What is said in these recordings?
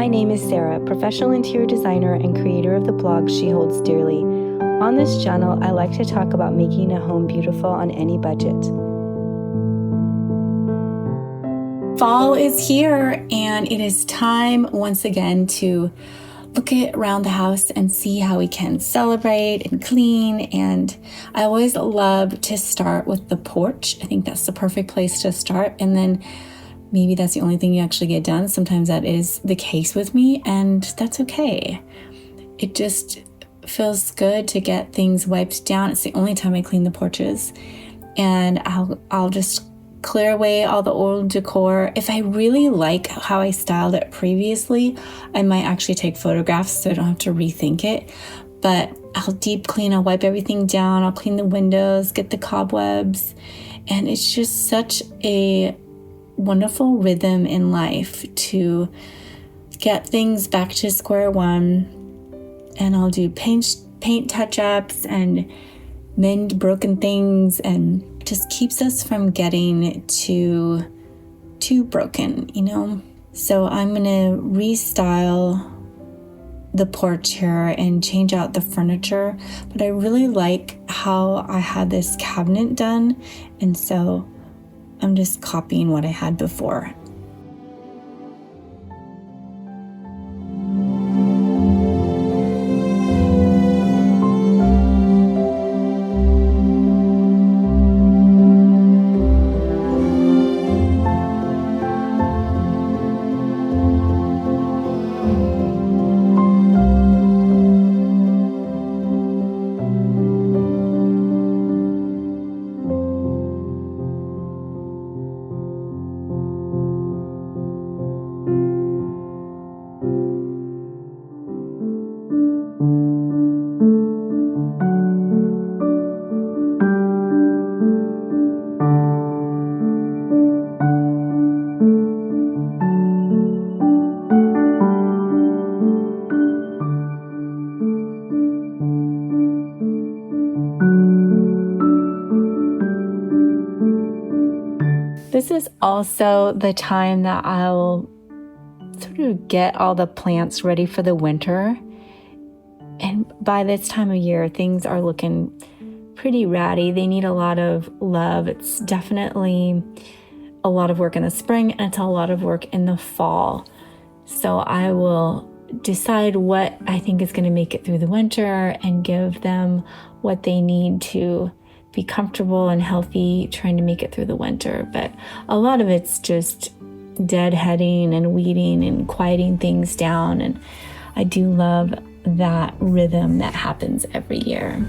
My name is Sarah, professional interior designer and creator of the blog She Holds Dearly. On this channel, I like to talk about making a home beautiful on any budget. Fall is here, and it is time once again to look around the house and see how we can celebrate and clean. And I always love to start with the porch. I think that's the perfect place to start. And then maybe that's the only thing you actually get done. Sometimes that is the case with me, and that's okay. It just feels good to get things wiped down. It's the only time I clean the porches. And I'll just clear away all the old decor. If I really like how I styled it previously, I might actually take photographs so I don't have to rethink it. But I'll deep clean, I'll wipe everything down, I'll clean the windows, get the cobwebs. And it's just such a wonderful rhythm in life to get things back to square one. And I'll do paint touch-ups and mend broken things, and just keeps us from getting too broken, you know? So I'm gonna restyle the porch here and change out the furniture, but I really like how I had this cabinet done, and so I'm just copying what I had before. This is also the time that I'll sort of get all the plants ready for the winter. And by this time of year, things are looking pretty ratty. They need a lot of love. It's definitely a lot of work in the spring, and it's a lot of work in the fall. So I will decide what I think is going to make it through the winter and give them what they need to be comfortable and healthy trying to make it through the winter. But a lot of it's just deadheading and weeding and quieting things down. And I do love that rhythm that happens every year.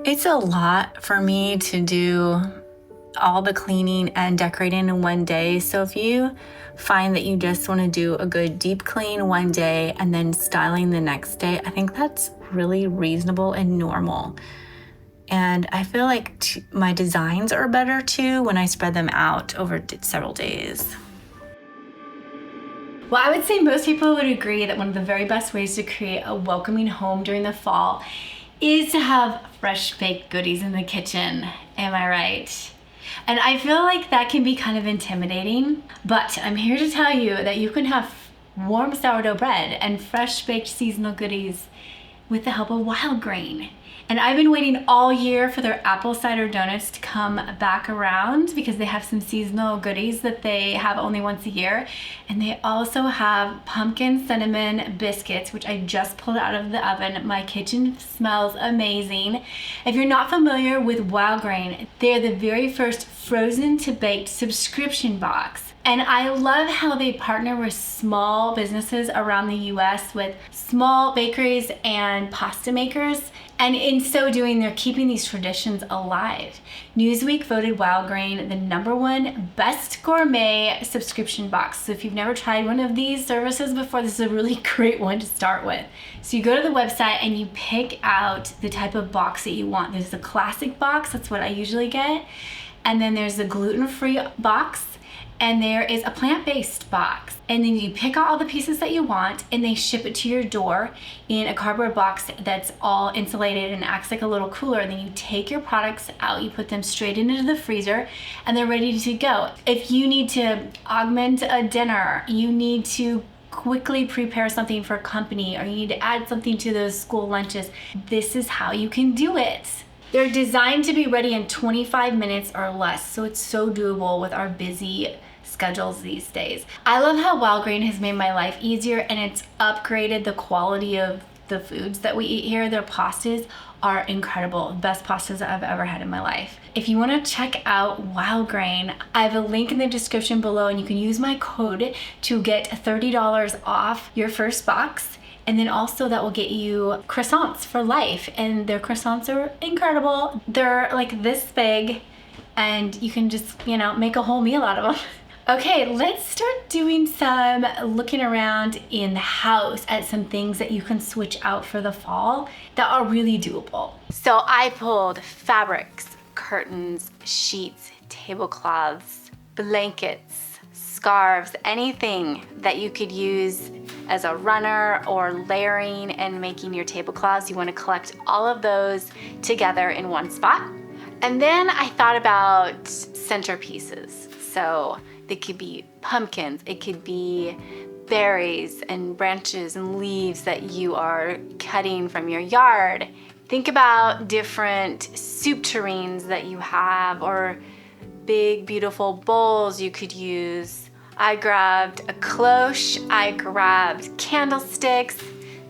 It's a lot for me to do all the cleaning and decorating in one day. So if you find that you just want to do a good deep clean one day and then styling the next day, I think that's really reasonable and normal. And I feel like my designs are better too when I spread them out over several days. Well, I would say most people would agree that one of the very best ways to create a welcoming home during the fall is to have fresh baked goodies in the kitchen. Am I right? And I feel like that can be kind of intimidating, but I'm here to tell you that you can have warm sourdough bread and fresh baked seasonal goodies with the help of wild grain. And I've been waiting all year for their apple cider donuts to come back around because they have some seasonal goodies that they have only once a year. And they also have pumpkin cinnamon biscuits, which I just pulled out of the oven. My kitchen smells amazing. If you're not familiar with wild grain, they're the very first frozen to baked subscription box. And I love how they partner with small businesses around the US with small bakeries and pasta makers. And in so doing, they're keeping these traditions alive. Newsweek voted Wild Grain the #1 best gourmet subscription box. So if you've never tried one of these services before, this is a really great one to start with. So you go to the website and you pick out the type of box that you want. There's the classic box, that's what I usually get. And then there's the gluten-free box. And there is a plant-based box. And then you pick out all the pieces that you want and they ship it to your door in a cardboard box that's all insulated and acts like a little cooler. And then you take your products out, you put them straight into the freezer and they're ready to go. If you need to augment a dinner, you need to quickly prepare something for a company, or you need to add something to those school lunches, this is how you can do it. They're designed to be ready in 25 minutes or less, so it's so doable with our busy schedules these days. I love how Wild Grain has made my life easier and it's upgraded the quality of the foods that we eat here. Their pastas are incredible, best pastas I've ever had in my life. If you want to check out Wild Grain, I have a link in the description below and you can use my code to get $30 off your first box. And then also that will get you croissants for life. And their croissants are incredible. They're like this big and you can just, make a whole meal out of them. Okay, let's start doing some looking around in the house at some things that you can switch out for the fall that are really doable. So I pulled fabrics, curtains, sheets, tablecloths, blankets, scarves, anything that you could use as a runner or layering and making your tablecloths. You want to collect all of those together in one spot. And then I thought about centerpieces. So they could be pumpkins, it could be berries and branches and leaves that you are cutting from your yard. Think about different soup tureens that you have or big beautiful bowls you could use. I grabbed a cloche, I grabbed candlesticks.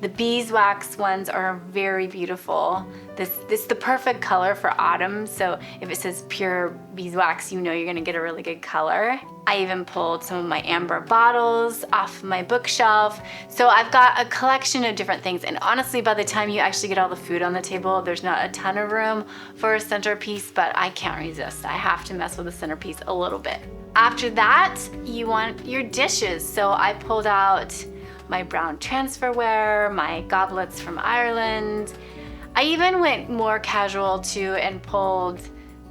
The beeswax ones are very beautiful. This is the perfect color for autumn, so if it says pure beeswax, you know you're gonna get a really good color. I even pulled some of my amber bottles off my bookshelf. So I've got a collection of different things, and honestly, by the time you actually get all the food on the table, there's not a ton of room for a centerpiece, but I can't resist. I have to mess with the centerpiece a little bit. After that, you want your dishes. So I pulled out my brown transferware, my goblets from Ireland. I even went more casual too and pulled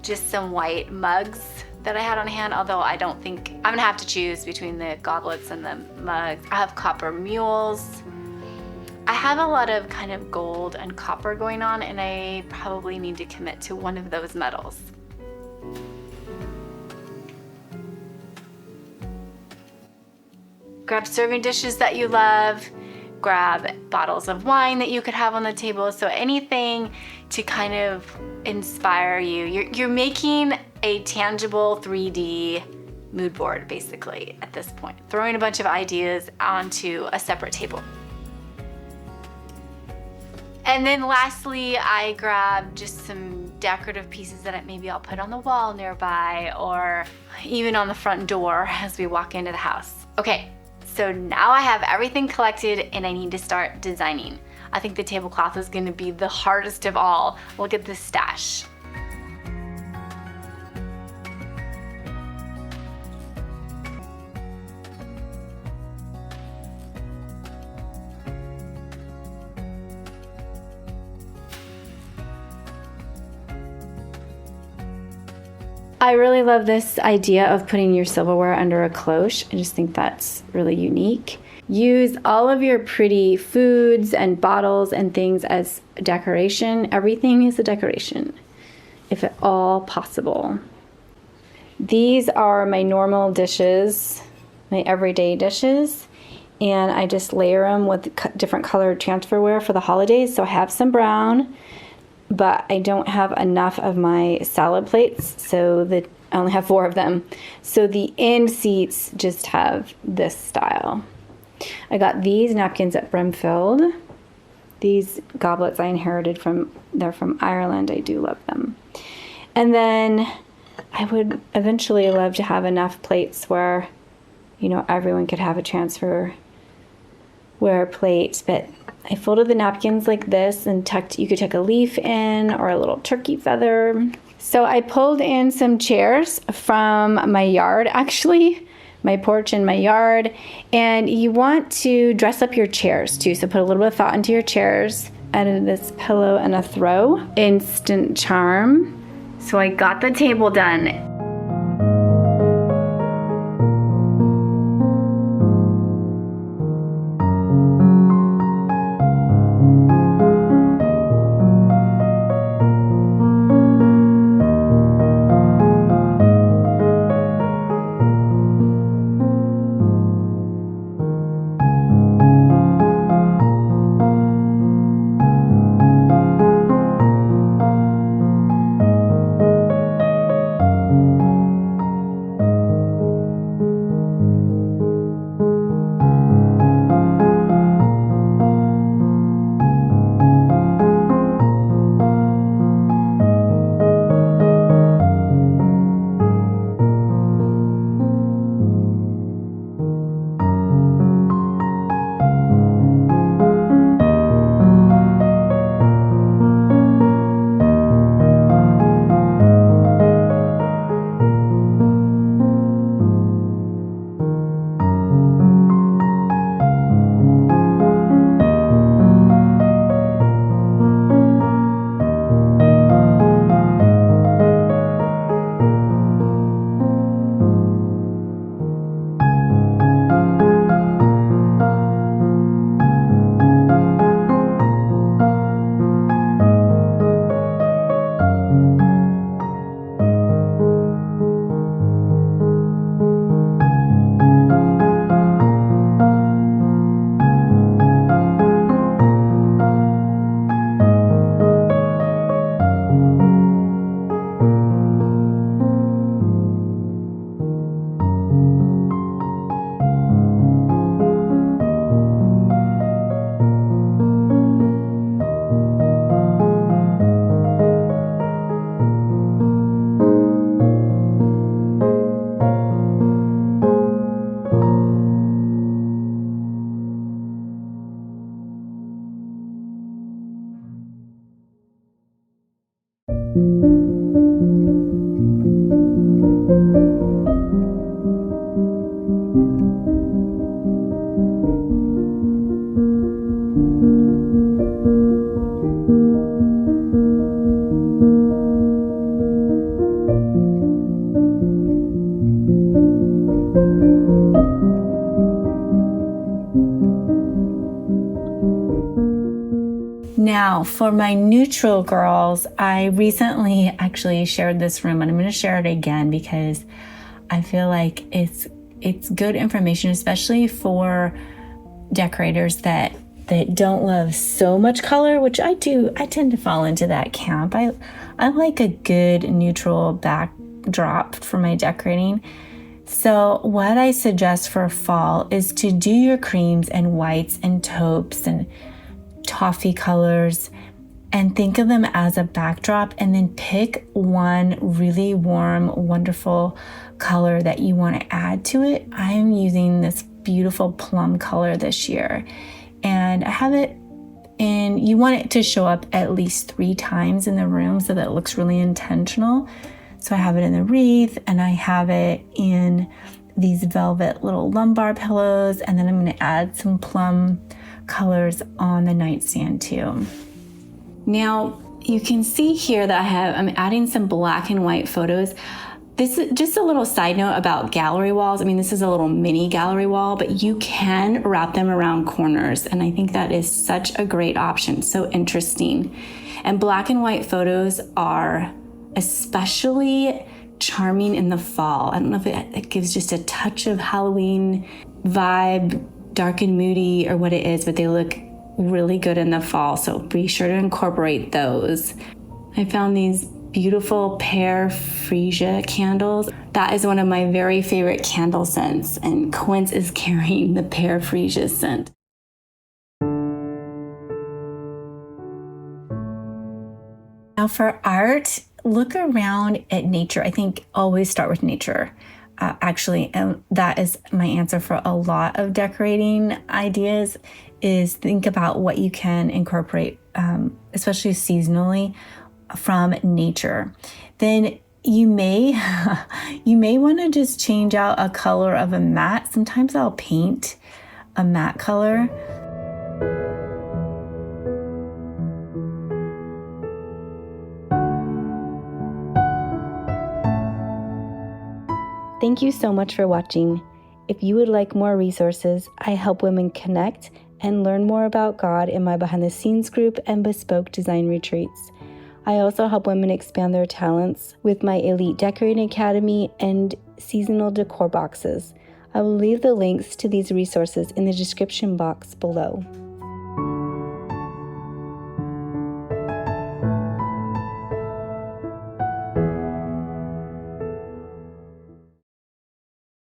just some white mugs that I had on hand, although I don't think, I'm gonna have to choose between the goblets and the mugs. I have copper mules. I have a lot of kind of gold and copper going on, and I probably need to commit to one of those metals. Grab serving dishes that you love, grab bottles of wine that you could have on the table. So anything to kind of inspire you. You're making a tangible 3D mood board basically at this point, throwing a bunch of ideas onto a separate table. And then lastly, I grabbed just some decorative pieces that maybe I'll put on the wall nearby or even on the front door as we walk into the house. Okay. So now I have everything collected and I need to start designing. I think the tablecloth is going to be the hardest of all. Look at this stash. I really love this idea of putting your silverware under a cloche. I just think that's really unique. Use all of your pretty foods and bottles and things as decoration. Everything is a decoration, if at all possible. These are my normal dishes, my everyday dishes, and I just layer them with different colored transferware for the holidays. So I have some brown, but I don't have enough of my salad plates, so I only have 4 of them. So the end seats just have this style. I got these napkins at Brimfield. These goblets I inherited they're from Ireland. I do love them. And then I would eventually love to have enough plates where everyone could have a chance for wear plates. But I folded the napkins like this and you could tuck a leaf in or a little turkey feather. So I pulled in some chairs from my yard, actually, my porch and my yard. And you want to dress up your chairs too. So put a little bit of thought into your chairs. Added this pillow and a throw. Instant charm. So I got the table done. Now, for my neutral girls, I recently actually shared this room, and I'm going to share it again because I feel like it's good information, especially for decorators that don't love so much color, which I do. I tend to fall into that camp. I like a good neutral backdrop for my decorating. So what I suggest for fall is to do your creams and whites and taupes and toffee colors and think of them as a backdrop, and then pick one really warm, wonderful color that you want to add to it. I'm using this beautiful plum color this year, and I have it in, you want it to show up at least 3 times in the room so that it looks really intentional. So I have it in the wreath, and I have it in these velvet little lumbar pillows, and then I'm going to add some plum colors on the nightstand too. Now you can see here that I'm adding some black and white photos. This is just a little side note about gallery walls. I mean, this is a little mini gallery wall, but you can wrap them around corners, and I think that is such a great option. So interesting. And black and white photos are especially charming in the fall. I don't know if it gives just a touch of Halloween vibe, dark and moody, or what it is, but they look really good in the fall. So be sure to incorporate those. I found these beautiful pear freesia candles. That is one of my very favorite candle scents, and Quince is carrying the pear freesia scent. Now for art, look around at nature. I think always start with nature. actually, and that is my answer for a lot of decorating ideas, is think about what you can incorporate, especially seasonally, from nature. Then you may want to just change out a color of a mat. Sometimes I'll paint a matte color. Thank you so much for watching. If you would like more resources, I help women connect and learn more about God in my behind the scenes group and bespoke design retreats. I also help women expand their talents with my Elite Decorating Academy and seasonal decor boxes. I will leave the links to these resources in the description box below.